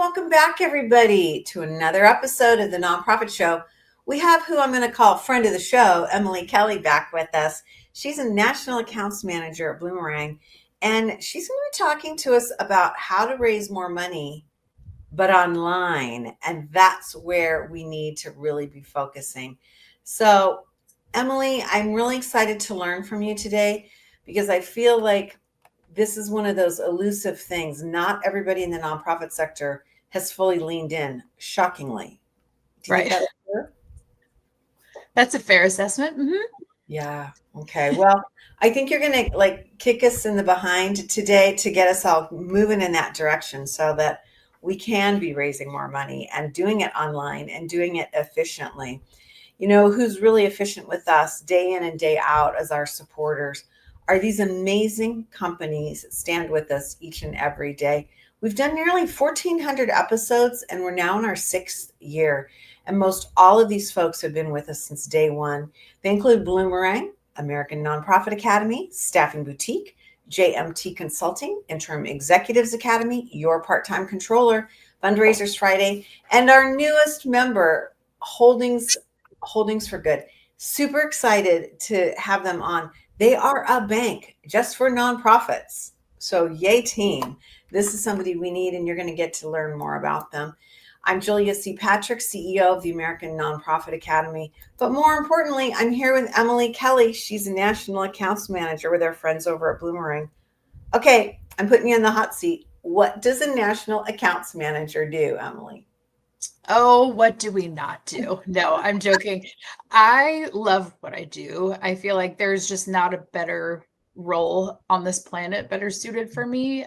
welcome back, everybody, to another episode of the Nonprofit Show. We have who I'm going to call friend of the show, Emily Kelly, back with us. She's a national accounts manager at Bloomerang, and she's going to be talking to us about how to raise more money, but online. And that's where we need to really be focusing. So, Emily, I'm really excited to learn from you today because I feel like this is one of those elusive things. Not everybody in the nonprofit sector has fully leaned in, shockingly. Do you Right. think that's fair? That's a fair assessment. Yeah. Okay. Well, I think you're going to kick us in the behind today to get us all moving in that direction so that we can be raising more money and doing it online and doing it efficiently. You know, who's really efficient with us day in and day out as our supporters are these amazing companies that stand with us each and every day. We've done nearly 1,400 episodes and we're now in our 6th year. And most all of these folks have been with us since day one. They include Bloomerang, American Nonprofit Academy, Staffing Boutique, JMT Consulting, Interim Executives Academy, Your Part-Time Controller, Fundraisers Friday, and our newest member, Holdings for Good. Super excited to have them on. They are a bank just for nonprofits. So yay team. This is somebody we need and you're going to get to learn more about them. I'm Julia C. Patrick, CEO of the American Nonprofit Academy. But more importantly, I'm here with Emily Kelly. She's a national accounts manager with our friends over at Bloomerang. Okay, I'm putting you in the hot seat. What does a national accounts manager do, Emily? Oh, what do we not do? No, I'm joking. I love what I do. I feel like there's just not a better role on this planet better suited for me.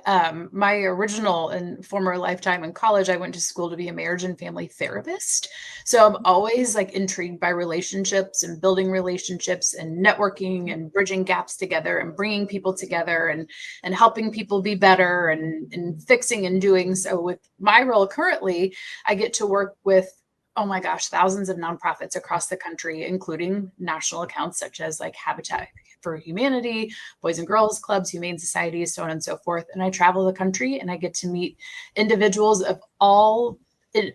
My original and former lifetime in college, I went to school to be a marriage and family therapist. So I'm always like intrigued by relationships and building relationships and networking and bridging gaps together and bringing people together and helping people be better and fixing and doing. So with my role currently, I get to work with, oh my gosh, thousands of nonprofits across the country, including national accounts such as like Habitat for Humanity, Boys and Girls Clubs, Humane Societies, so on and so forth. And I travel the country and I get to meet individuals of all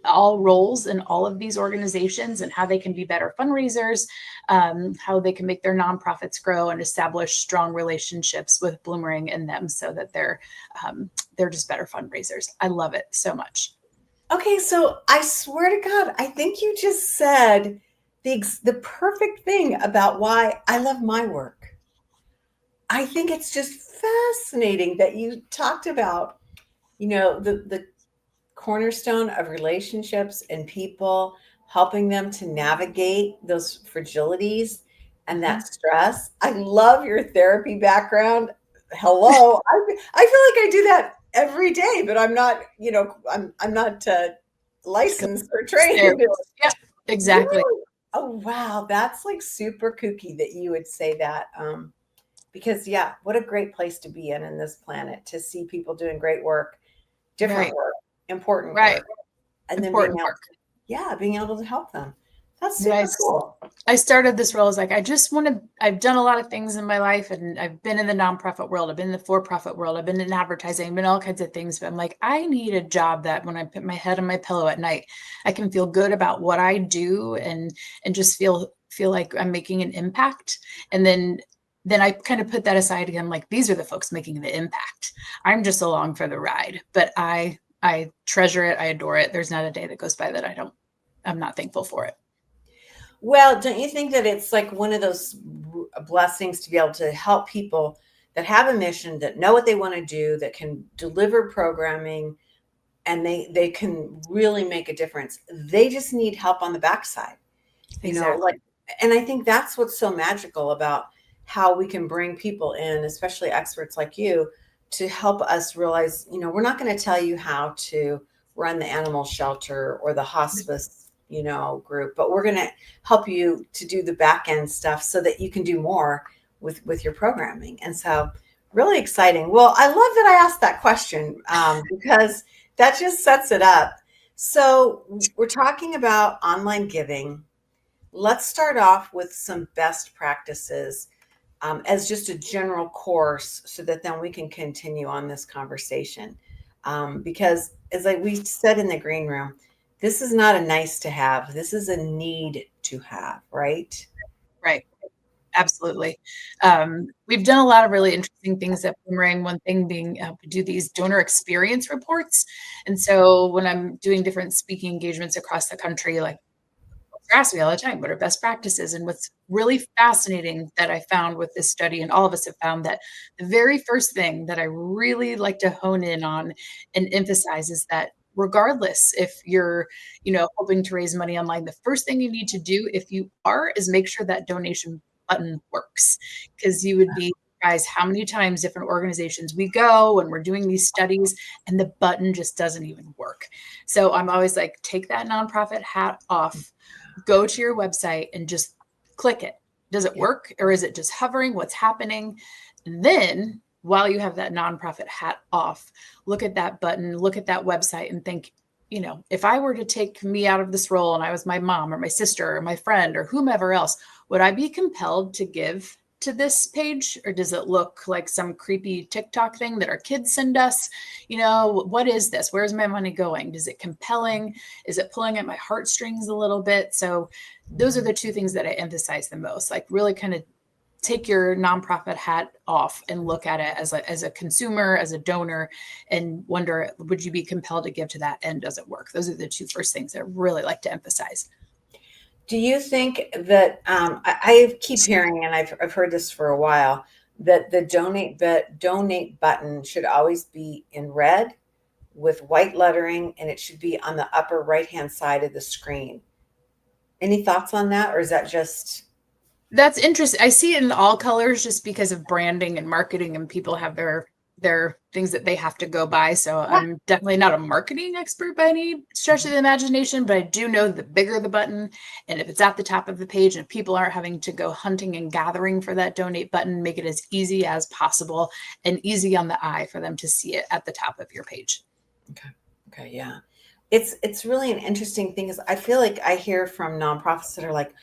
roles in all of these organizations and how they can be better fundraisers, how they can make their nonprofits grow and establish strong relationships with Bloomerang and them so that they're just better fundraisers. I love it so much. Okay, so I swear to God, I think you just said the perfect thing about why I love my work. I think it's just fascinating that you talked about, the cornerstone of relationships and people, helping them to navigate those fragilities and Mhm. that stress. I love your therapy background. Hello. I feel like I do that every day, but I'm not, I'm not licensed or trained to do it. Yeah, exactly. Really? Oh, wow. That's like super kooky that you would say that. Because yeah, what a great place to be in this planet to see people doing great work, different Right. work, important Right. work, and then Important work. being able to help them. That's Yeah, super cool. I started this role as like, I've done a lot of things in my life and I've been in the nonprofit world. I've been in the for-profit world. I've been in advertising, I've been all kinds of things. But I'm like, I need a job that when I put my head on my pillow at night, I can feel good about what I do and just feel like I'm making an impact. And then I kind of put that aside again. Like, these are the folks making the impact. I'm just along for the ride, but I treasure it. I adore it. There's not a day that goes by that I'm not thankful for it. Well, don't you think that it's like one of those blessings to be able to help people that have a mission, that know what they want to do, that can deliver programming, and they can really make a difference. They just need help on the backside, Exactly. and I think that's what's so magical about how we can bring people in, especially experts like you, to help us realize, we're not going to tell you how to run the animal shelter or the hospice, group, but we're going to help you to do the back end stuff so that you can do more with your programming. And so really exciting. Well, I love that I asked that question because that just sets it up. So we're talking about online giving. Let's start off with some best practices as just a general course so that then we can continue on this conversation. because it's like we said in the green room, this is not a nice to have. This is a need to have, right? Right. Absolutely. We've done a lot of really interesting things at Bloomerang. One thing being we do these donor experience reports. And so when I'm doing different speaking engagements across the country, like ask me all the time, what are best practices? And what's really fascinating that I found with this study, and all of us have found that the very first thing that I really like to hone in on and emphasize is that regardless if you're, hoping to raise money online, the first thing you need to do if you are is make sure that donation button works. Because you would be surprised how many times different organizations we go and we're doing these studies and the button just doesn't even work. So I'm always like, take that nonprofit hat off, go to your website and just click it. Does it Yeah. work, or is it just hovering? What's happening? And then while you have that nonprofit hat off, look at that button, look at that website and think, if I were to take me out of this role and I was my mom or my sister or my friend or whomever else, would I be compelled to give to this page, or does it look like some creepy TikTok thing that our kids send us? What is this? Where's my money going? Is it compelling? Is it pulling at my heartstrings a little bit? So those are the two things that I emphasize the most, like really kind of take your nonprofit hat off and look at it as a consumer, as a donor, and wonder, would you be compelled to give to that? And does it work? Those are the two first things that I really like to emphasize. Do you think that I keep hearing, and I've heard this for a while, that the donate button should always be in red with white lettering, and it should be on the upper right hand side of the screen. Any thoughts on that, or is that just That's interesting. I see it in all colors just because of branding and marketing, and people have their things that they have to go by. So I'm definitely not a marketing expert by any stretch of the imagination, but I do know the bigger the button, and if it's at the top of the page and people aren't having to go hunting and gathering for that donate button, make it as easy as possible and easy on the eye for them to see it at the top of your page. okay? Okay, yeah. It's really an interesting thing is I feel like I hear from nonprofits that are like,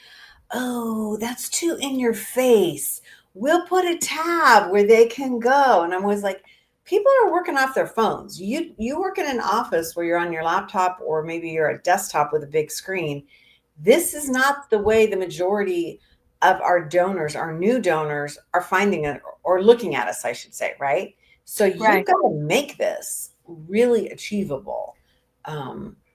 oh, that's too in your face. We'll put a tab where they can go. And I'm always like, people are working off their phones. You work in an office where you're on your laptop, or maybe you're a desktop with a big screen. This is not the way the majority of our donors, our new donors, are finding it or looking at us, I should say, right? So you've Right. got to make this really achievable.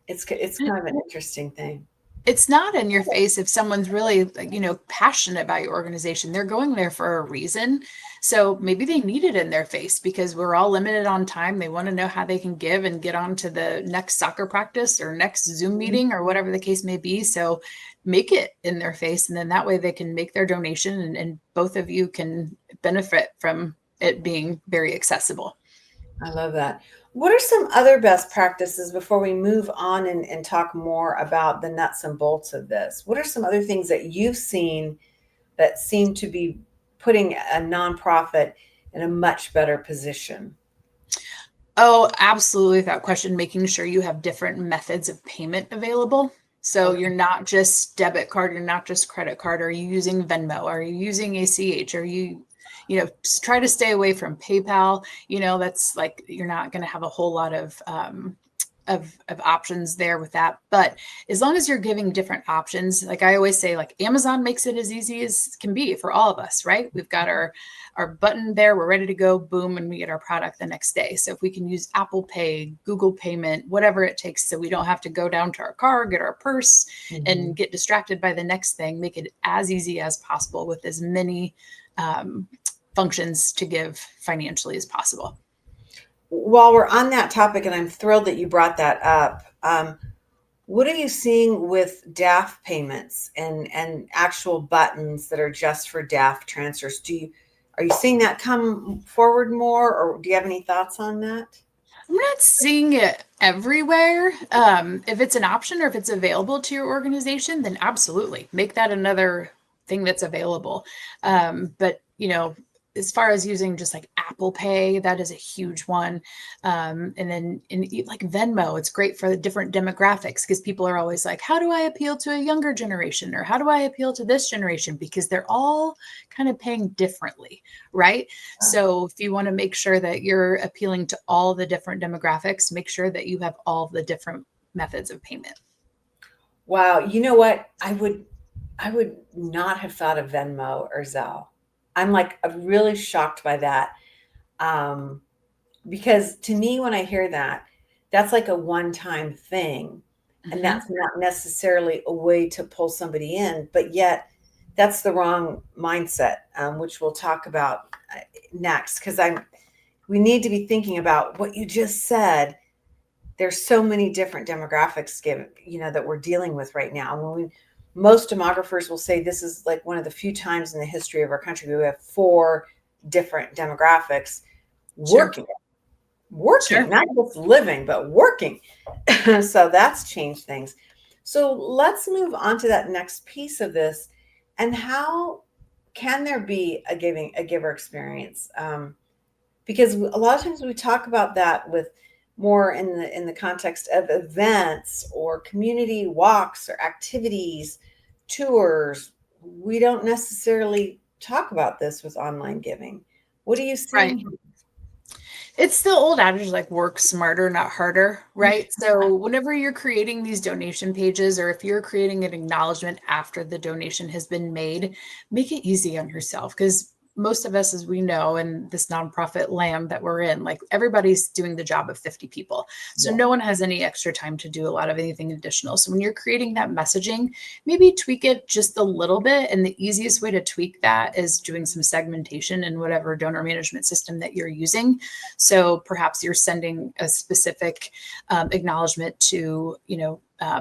It's kind of an interesting thing. It's not in your face if someone's really like, passionate about your organization. They're going there for a reason. So maybe they need it in their face because we're all limited on time. They want to know how they can give and get on to the next soccer practice or next Zoom meeting or whatever the case may be. So make it in their face. And then that way they can make their donation, and both of you can benefit from it being very accessible. I love that. What are some other best practices before we move on and talk more about the nuts and bolts of this? What are some other things that you've seen that seem to be putting a nonprofit in a much better position? Oh, absolutely, without question, making sure you have different methods of payment available. So Okay. you're not just debit card, you're not just credit card. Are you using Venmo? Are you using ACH? Are you, just try to stay away from PayPal. That's like you're not going to have a whole lot of options there with that. But as long as you're giving different options, like I always say, like Amazon makes it as easy as can be for all of us, right? We've got our button there, we're ready to go, boom, and we get our product the next day. So if we can use Apple Pay, Google Payment, whatever it takes, so we don't have to go down to our car, get our purse, Mhm. and get distracted by the next thing, make it as easy as possible with as many functions to give financially as possible. While we're on that topic, and I'm thrilled that you brought that up, what are you seeing with DAF payments and actual buttons that are just for DAF transfers? Are you seeing that come forward more, or do you have any thoughts on that? I'm not seeing it everywhere. If it's an option or if it's available to your organization, then absolutely make that another thing that's available. But as far as using just like Apple Pay, that is a huge one. And then like Venmo, it's great for the different demographics because people are always like, how do I appeal to a younger generation? Or how do I appeal to this generation? Because they're all kind of paying differently, right? So if you want to make sure that you're appealing to all the different demographics, make sure that you have all the different methods of payment. Wow, you know what? I would not have thought of Venmo or Zelle. I'm like really shocked by that. Um, because to me, when I hear that, that's like a one-time thing, and Mm-hmm. that's not necessarily a way to pull somebody in, but yet that's the wrong mindset, which we'll talk about next. Because we need to be thinking about what you just said. There's so many different demographics that we're dealing with right now. Most demographers will say this is like one of the few times in the history of our country we have four different demographics Sure. working, Sure. not just living, but working. So that's changed things. So let's move on to that next piece of this. And how can there be a giver experience? Because a lot of times we talk about that with more in the context of events or community walks or activities, tours. We don't necessarily talk about this with online giving. What are you Right. seeing? It's the old adage like work smarter, not harder, right? So whenever you're creating these donation pages, or if you're creating an acknowledgement after the donation has been made, make it easy on yourself. Because most of us, as we know, in this nonprofit land that we're in, like everybody's doing the job of 50 people. So Yeah. no one has any extra time to do a lot of anything additional. So when you're creating that messaging, maybe tweak it just a little bit. And the easiest way to tweak that is doing some segmentation in whatever donor management system that you're using. So perhaps you're sending a specific acknowledgement to,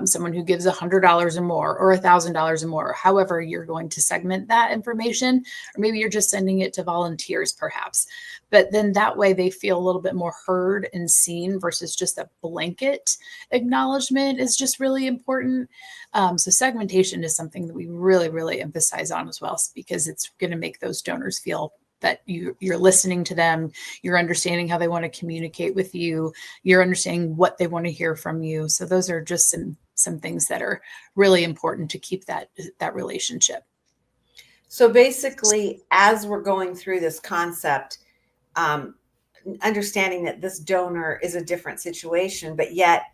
someone who gives $100 or more, or $1,000 or more, however you're going to segment that information, or maybe you're just sending it to volunteers, perhaps. But then that way they feel a little bit more heard and seen versus just a blanket acknowledgement is just really important. So segmentation is something that we really, really emphasize on as well, because it's going to make those donors feel that you're listening to them, you're understanding how they want to communicate with you, you're understanding what they want to hear from you. So those are just some things that are really important to keep that relationship. So basically, as we're going through this concept, um, understanding that this donor is a different situation, but yet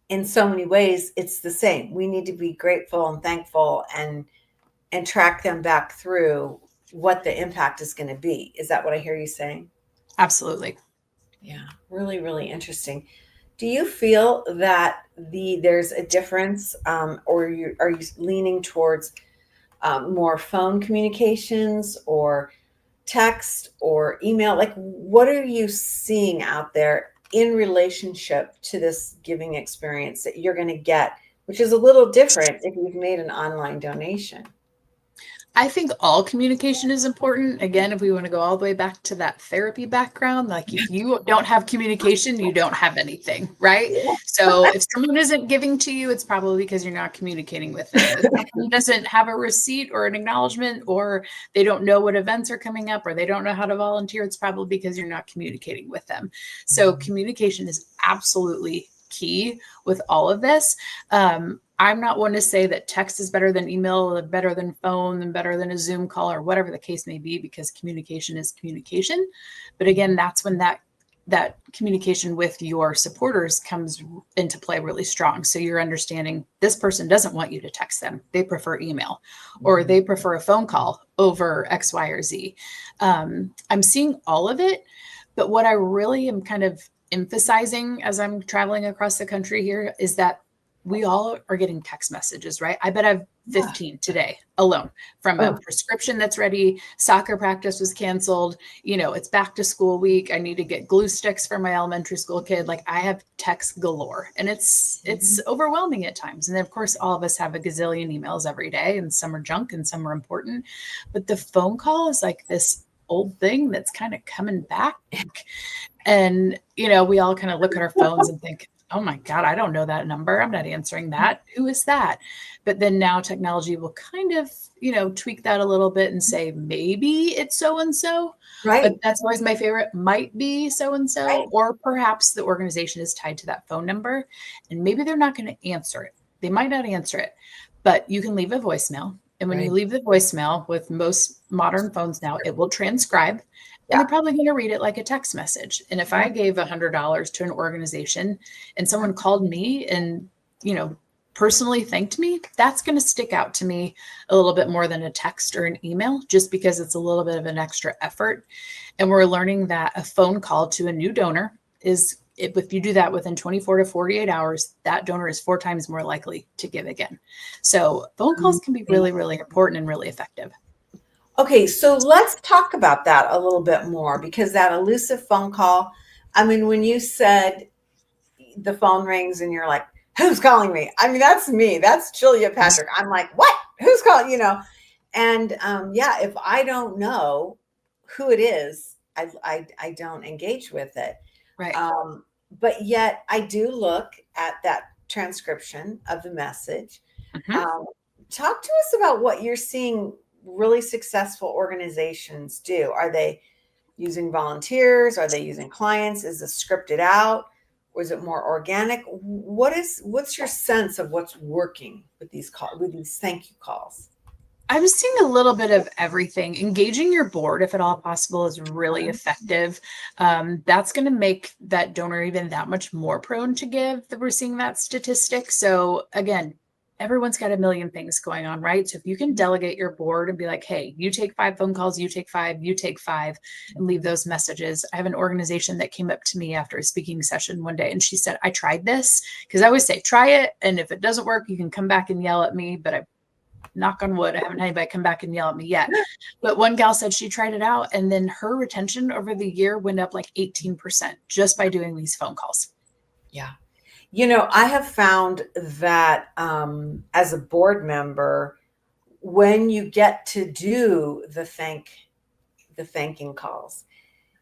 in so many ways it's the same. We need to be grateful and thankful and track them back through what the impact is going to be. Is that what I hear you saying? Absolutely. Yeah, really, really interesting. Do you feel that there's a difference, or are you leaning towards more phone communications or text or email? Like, what are you seeing out there in relationship to this giving experience that you're going to get, which is a little different if you've made an online donation? I think all communication is important. Again, if we want to go all the way back to that therapy background, like if you don't have communication, you don't have anything, right? So if someone isn't giving to you, it's probably because you're not communicating with them. If someone doesn't have a receipt or an acknowledgement, or they don't know what events are coming up, or they don't know how to volunteer, it's probably because you're not communicating with them. So communication is absolutely key with all of this. I'm not one to say that text is better than email, or better than phone, and better than a Zoom call, or whatever the case may be, because communication is communication. But again, that's when that communication with your supporters comes into play really strong. So you're understanding this person doesn't want you to text them. They prefer email, or they prefer a phone call over X, Y, or Z. I'm seeing all of it. But what I really am kind of emphasizing as I'm traveling across the country here is that we all are getting text messages, right? I bet I've 15 today alone, from a Oh, prescription that's ready. Soccer practice was canceled. It's back to school week. I need to get glue sticks for my elementary school kid. Like, I have text galore, and it's overwhelming at times. And then of course, all of us have a gazillion emails every day, and some are junk and some are important. But the phone call is like this old thing that's kind of coming back. And, we all kind of look at our phones and think, oh my God, I don't know that number. I'm not answering that. Who is that? But then now technology will kind of, tweak that a little bit and say, maybe it's so and so. But Right. that's always my favorite, might be so and Right. so. Or perhaps the organization is tied to that phone number and maybe they're not going to answer it. They might not answer it, but you can leave a voicemail. And when you Right. leave the voicemail with most modern phones now, it will transcribe and Yeah. they're probably going to read it like a text message. And if I gave $100 to an organization and someone called me and, you know, personally thanked me, that's going to stick out to me a little bit more than a text or an email, just because it's a little bit of an extra effort. And we're learning that a phone call to a new donor is, if you do that within 24 to 48 hours, that donor is 4 times more likely to give again. So phone calls can be really, really important and really effective. Okay, so let's talk about that a little bit more because that elusive phone call, I mean, when you said the phone rings and you're like, who's calling me? I mean, that's me. That's Julia Patrick. I'm like, what? Who's calling? And yeah, if I don't know who it is, I don't engage with it. Right. Um, but yet I do look at that transcription of the message. Mhm. Um, Talk to us about what you're seeing really successful organizations do. Are they using volunteers? Are they using clients? Is it scripted out? Or is it more organic? What's your sense of what's working with these thank you calls? I'm seeing a little bit of everything. Engaging your board, if at all possible, is really Uh, effective. That's going to make that donor even that much more prone to give. That we're seeing that statistic. So again, everyone's got a million things going on, right? So if you can delegate your board and be like, hey, you take 5 phone calls, you take five, you take five, and leave those messages. I have an organization that came up to me after a speaking session one day and she said, I tried this, because I always say, try it. And if it doesn't work, you can come back and yell at me. But I knock on wood, I haven't had anybody come back and yell at me yet. But one gal said she tried it out and then her retention over the year went up like 18% just by doing these phone calls. yeah. I have found that as a board member, when you get to do the thanking calls,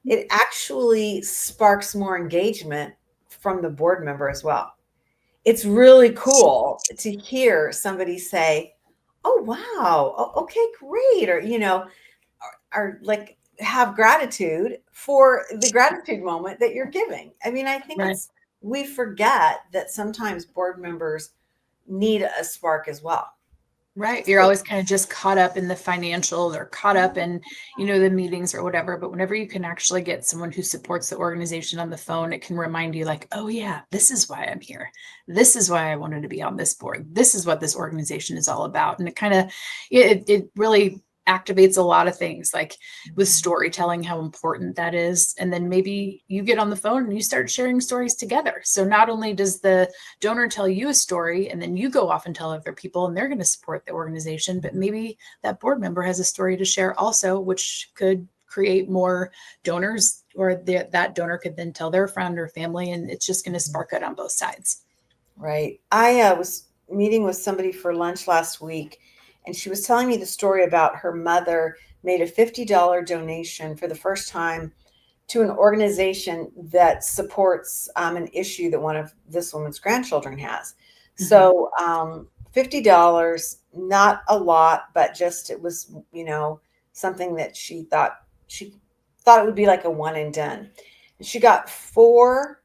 it actually sparks more engagement from the board member as well. It's really cool to hear somebody say, "Oh, wow. Oh, okay, great." Or, are like have gratitude for the gratitude moment that you're giving. I mean, I think Right. we forget that sometimes board members need a spark as well. Right. You're always kind of just caught up in the financials or caught up in, the meetings or whatever. But whenever you can actually get someone who supports the organization on the phone, it can remind you, like, oh, yeah, this is why I'm here. This is why I wanted to be on this board. This is what this organization is all about. And it kind of, it really activates a lot of things, like with storytelling, how important that is. And then maybe you get on the phone and you start sharing stories together. So not only does the donor tell you a story and then you go off and tell other people and they're going to support the organization, but maybe that board member has a story to share also, which could create more donors, or that donor could then tell their friend or family, and it's just going to spark it on both sides. Right. I was meeting with somebody for lunch last week, and she was telling me the story about her mother made a $50 donation for the first time to an organization that supports an issue that one of this woman's grandchildren has. Mhm. So $50, not a lot, but just it was, something that she thought it would be like a one and done. And she got four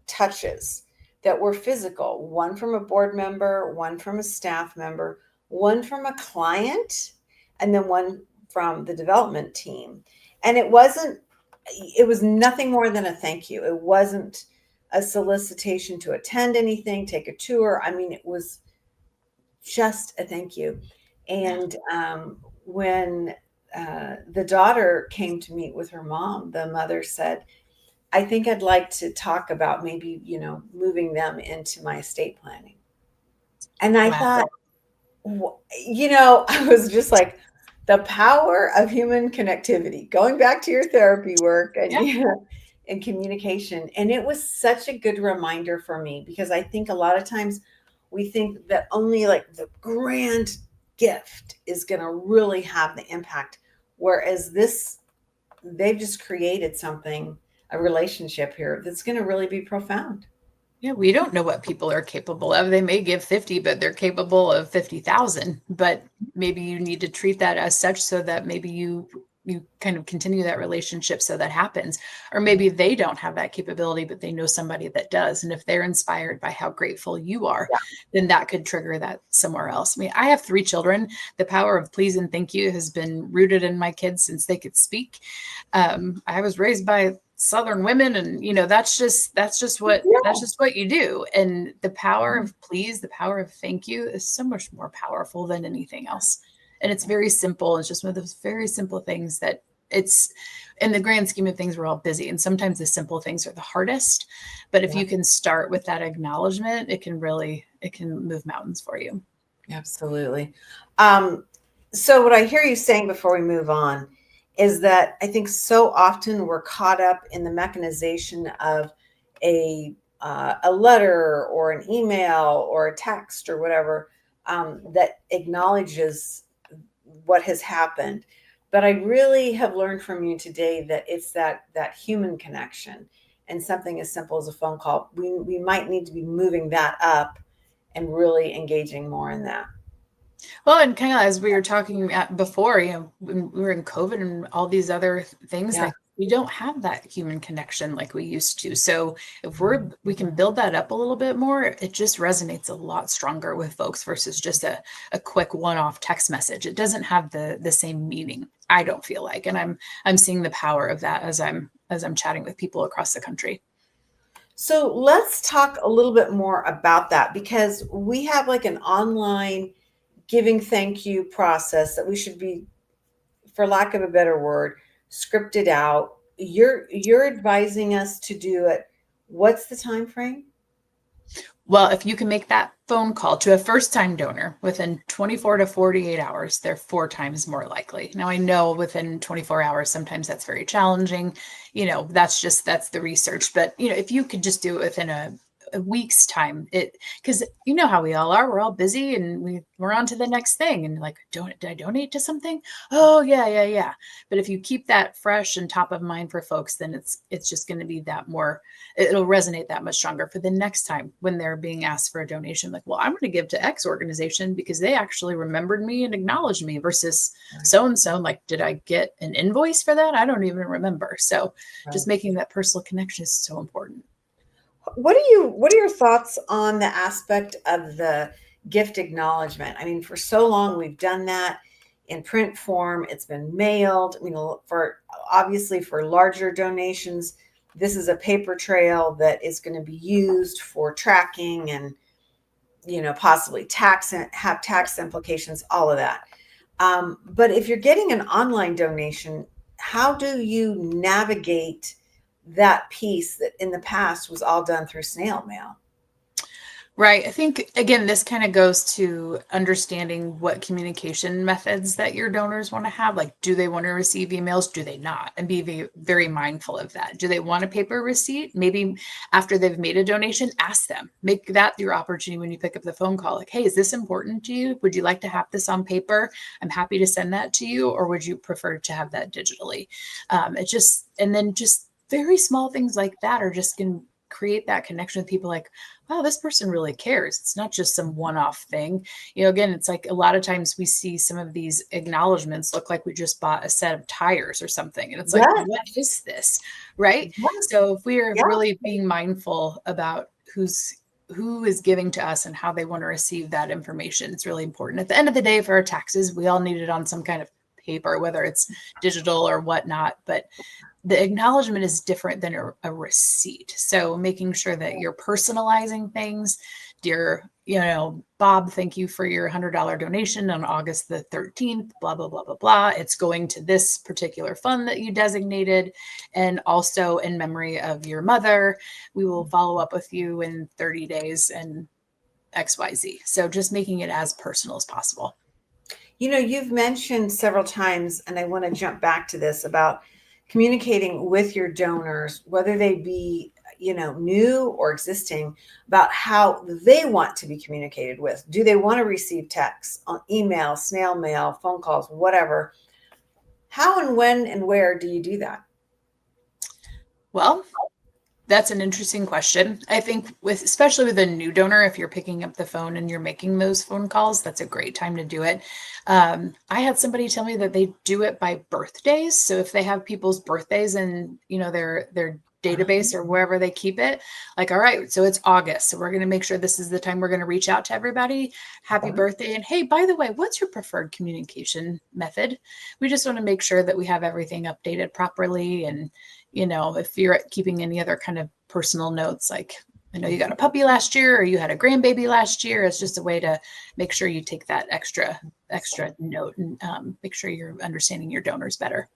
touches that were physical, one from a board member, one from a staff member, one from a client, and then one from the development team. And it was nothing more than a thank you. It wasn't a solicitation to attend anything, take a tour. I mean, it was just a thank you. Yeah. And when the daughter came to meet with her mom, the mother said, I think I'd like to talk about maybe, moving them into my estate planning. And I Wow. thought, I was just like, the power of human connectivity, going back to your therapy work and, Yeah. and communication. And it was such a good reminder for me because I think a lot of times we think that only like the grand gift is going to really have the impact. Whereas they've just created something a relationship here that's going to really be profound. Yeah, we don't know what people are capable of. They may give 50, but they're capable of 50,000. But maybe you need to treat that as such so that maybe you kind of continue that relationship so that happens. Or maybe they don't have that capability, but they know somebody that does. And if they're inspired by how grateful you are, Yeah. then that could trigger that somewhere else. I mean, I have 3 children. The power of please and thank you has been rooted in my kids since they could speak. I was raised by Southern women, and that's just what you do. And the power of please, the power of thank you is so much more powerful than anything else. And it's very simple. It's just one of those very simple things that it's in the grand scheme of things, we're all busy. And sometimes the simple things are the hardest. But if Yeah, you can start with that acknowledgement, it can move mountains for you. absolutely. Um, so what I hear you saying before we move on is that I think so often we're caught up in the mechanization of a letter or an email or a text or whatever that acknowledges what has happened. But I really have learned from you today that it's that human connection, and something as simple as a phone call. We might need to be moving that up and really engaging more in that. Well, and kind of as we were talking at before, when we were in COVID and all these other things, Yeah. like we don't have that human connection like we used to. So if we can build that up a little bit more, it just resonates a lot stronger with folks versus just a quick one-off text message. It doesn't have the same meaning, I don't feel like. And I'm seeing the power of that as I'm chatting with people across the country. So let's talk a little bit more about that, because we have like an online giving thank you process that we should be, for lack of a better word, scripted out. You're advising us to do it. What's the time frame? Well, if you can make that phone call to a first time donor within 24 to 48 hours, they're 4 times more likely. Now, I know within 24 hours, sometimes that's very challenging. That's the research. But, if you could just do it within a week's time, because you know how we all are. We're all busy and we're on to the next thing. And like, did I donate to something? Oh, yeah, yeah, yeah. But if you keep that fresh and top of mind for folks, then it's just going to be that more, it'll resonate that much stronger for the next time when they're being asked for a donation. Like, well, I'm going to give to X organization because they actually remembered me and acknowledged me versus so and so. Like, did I get an invoice for that? I don't even remember. So Right. just making that personal connection is so important. What are your thoughts on the aspect of the gift acknowledgement? I mean, for so long we've done that in print form. It's been mailed. For obviously for larger donations, this is a paper trail that is going to be used for tracking and possibly have tax implications, all of that. But if you're getting an online donation, how do you navigate that piece that in the past was all done through snail mail? Right. I think, again, this kind of goes to understanding what communication methods that your donors want to have. Like, do they want to receive emails? Do they not? And be very, very mindful of that. Do they want a paper receipt? Maybe after they've made a donation, ask them. Make that your opportunity when you pick up the phone call. Like, hey, is this important to you? Would you like to have this on paper? I'm happy to send that to you. Or would you prefer to have that digitally? And then just very small things like that are just going to create that connection with people like, wow, this person really cares. It's not just some one-off thing. Again, it's like a lot of times we see some of these acknowledgments look like we just bought a set of tires or something. And it's like, Yes, what is this? Right. yes, So if we are yeah. really being mindful about who is giving to us and how they want to receive that information, it's really important. At the end of the day, for our taxes, we all need it on some kind of paper, whether it's digital or whatnot. But the acknowledgement is different than a receipt. So making sure that you're personalizing things. Dear, Bob, thank you for your $100 donation on August the 13th, blah, blah, blah, blah, blah. It's going to this particular fund that you designated. And also in memory of your mother, we will follow up with you in 30 days and XYZ. So just making it as personal as possible. You've mentioned several times, and I want to jump back to this about communicating with your donors, whether they be, new or existing, about how they want to be communicated with. Do they want to receive texts, email, snail mail, phone calls, whatever? How and when and where do you do that? Well, that's an interesting question. I think with especially with a new donor, if you're picking up the phone and you're making those phone calls, that's a great time to do it. I had somebody tell me that they do it by birthdays. So if they have people's birthdays in, their database or wherever they keep it, like, all right, so it's August. So we're going to make sure this is the time we're going to reach out to everybody. Happy birthday. And hey, by the way, what's your preferred communication method? We just want to make sure that we have everything updated properly. And if you're keeping any other kind of personal notes, like I know you got a puppy last year or you had a grandbaby last year, it's just a way to make sure you take that extra note and make sure you're understanding your donors better.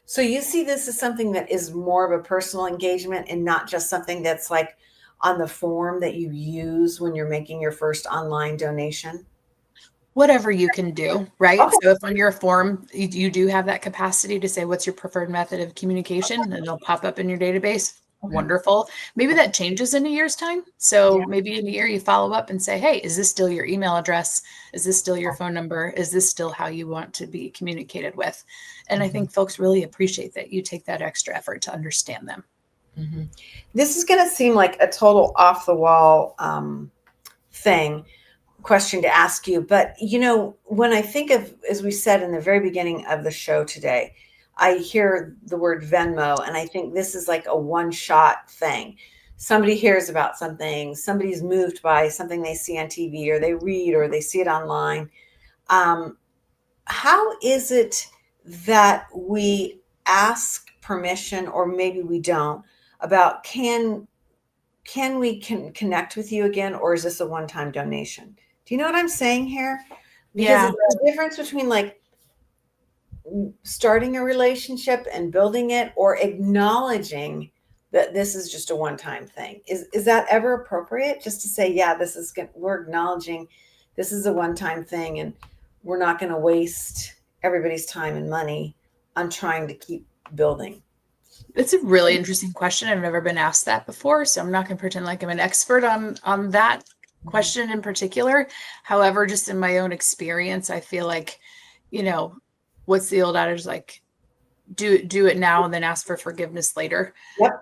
So you see this as something that is more of a personal engagement and not just something that's like on the form that you use when you're making your first online donation? Whatever you can do, right? Okay. So if on your form you do have that capacity to say what's your preferred method of communication, and it'll pop up in your database. Okay. Wonderful. Maybe that changes in a year's time. Yeah. So maybe in a year you follow up and say, hey, is this still your email address? Is this still your phone number? Is this still how you want to be communicated with? And I Mhm. think folks really appreciate that you take that extra effort to understand them. Mhm. This is going to seem like a total off the wall thing question to ask you, but when I think of, as we said in the very beginning of the show today, I hear the word Venmo and I think this is like a one shot thing. Somebody hears about something, somebody's moved by something they see on TV or they read or they see it online. Um, how is it that we ask permission, or maybe we don't, about can we connect with you again, or is this a one-time donation? Do you know what I'm saying here? Because Yeah. it's the difference between like starting a relationship and building it, or acknowledging that this is just a one-time thing. Is that ever appropriate, just to say, yeah, this is good, we're acknowledging this is a one-time thing and we're not going to waste everybody's time and money on trying to keep building? It's a really interesting question. I've never been asked that before, so I'm not going to pretend like I'm an expert on that Mhm. question in particular. However, just in my own experience, I feel like, you know, what's the old adage, like do it now and then ask for forgiveness later. Yep.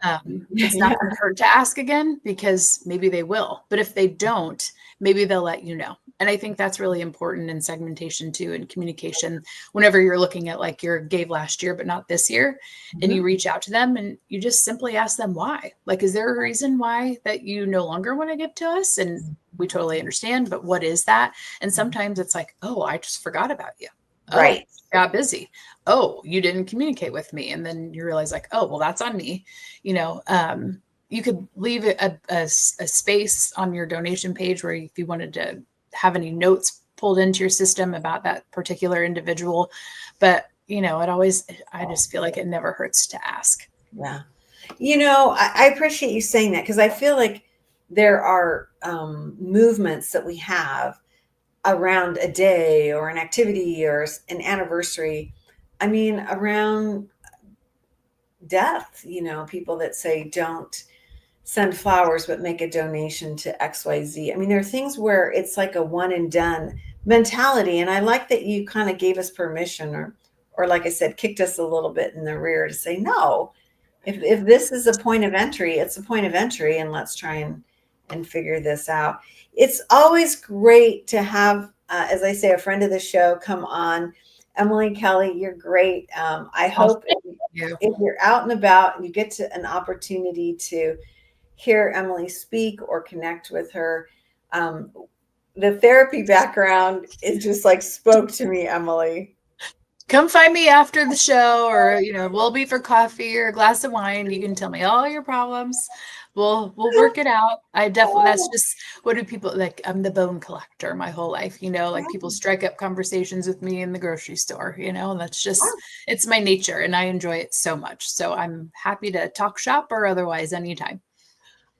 It's Yeah. not going to hurt to ask again, because maybe they will. But if they don't, maybe they'll let you know. And I think that's really important in segmentation too, and communication. Whenever you're looking at like your gave last year, but not this year, and you Mhm. reach out to them and you just simply ask them why. Like, is there a reason why that you no longer want to give to us? And we totally understand, but what is that? And sometimes it's like, oh, I just forgot about you. Oh, Right. got busy. Oh, you didn't communicate with me. And then you realize like, oh, well, that's on me. You know, you could leave a space on your donation page where if you wanted to have any notes pulled into your system about that particular individual. But, I just feel like it never hurts to ask. Yeah. I appreciate you saying that, because I feel like there are movements that we have around a day or an activity or an anniversary. I mean, around death, people that say don't send flowers, but make a donation to XYZ. I mean, there are things where it's like a one and done mentality. And I like that you kind of gave us permission, or like I said, kicked us a little bit in the rear to say, no, if this is a point of entry, it's a point of entry, and let's try and figure this out. It's always great to have, as I say, a friend of the show come on. Emily Kelly, you're great. I Oh, hope thank you. if you're out and about and you get to an opportunity to hear Emily speak or connect with her, um, the therapy background is just like spoke to me, Emily. Come find me after the show, or we'll be for coffee or a glass of wine. You can tell me all your problems. We'll work it out. I definitely, that's just, what do people like? I'm the bone collector my whole life, like people strike up conversations with me in the grocery store, and that's just, it's my nature and I enjoy it so much. So I'm happy to talk shop or otherwise anytime.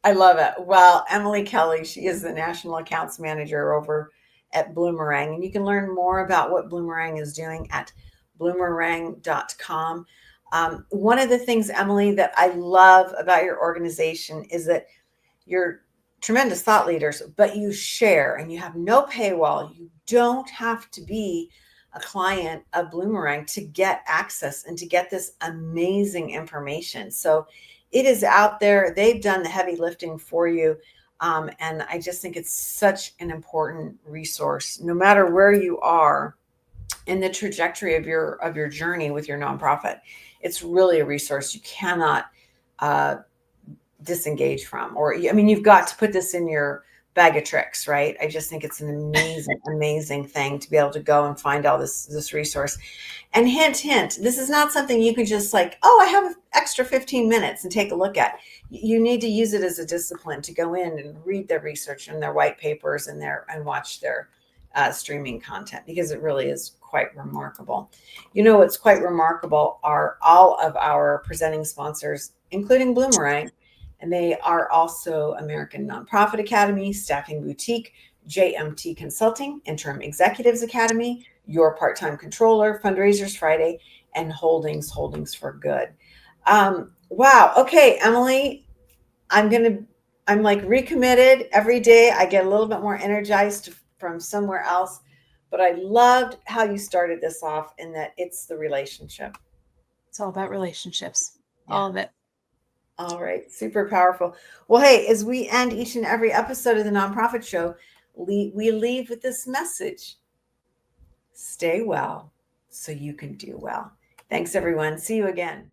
I love it. Well, Emily Kelly, she is the national accounts manager over at Bloomerang, and you can learn more about what Bloomerang is doing at bloomerang.com. One of the things, Emily, that I love about your organization is that you're tremendous thought leaders, but you share and you have no paywall. You don't have to be a client of Bloomerang to get access and to get this amazing information. So it is out there. They've done the heavy lifting for you. And I just think it's such an important resource, no matter where you are in the trajectory of your journey with your nonprofit. It's really a resource you cannot uh, disengage from. Or, I mean, you've got to put this in your bag of tricks, right? I just think it's an amazing, amazing thing to be able to go and find all this resource. And hint, hint, this is not something you can just like, oh, I have an extra 15 minutes and take a look at. You need to use it as a discipline to go in and read their research and their white papers and watch their streaming content, because it really is quite remarkable. You know, what's quite remarkable are all of our presenting sponsors, including Bloomerang, and they are also American Nonprofit Academy, Staffing Boutique, JMT Consulting, Interim Executives Academy, Your Part-Time Controller, Fundraisers Friday, and Holdings for Good. Wow. Okay, Emily, I'm like recommitted every day. I get a little bit more energized from somewhere else, but I loved how you started this off, in that it's the relationship. It's all about relationships, Yeah. all of it. All right. Super powerful. Well, hey, as we end each and every episode of the Nonprofit Show, we leave with this message: stay well so you can do well. Thanks, everyone. See you again.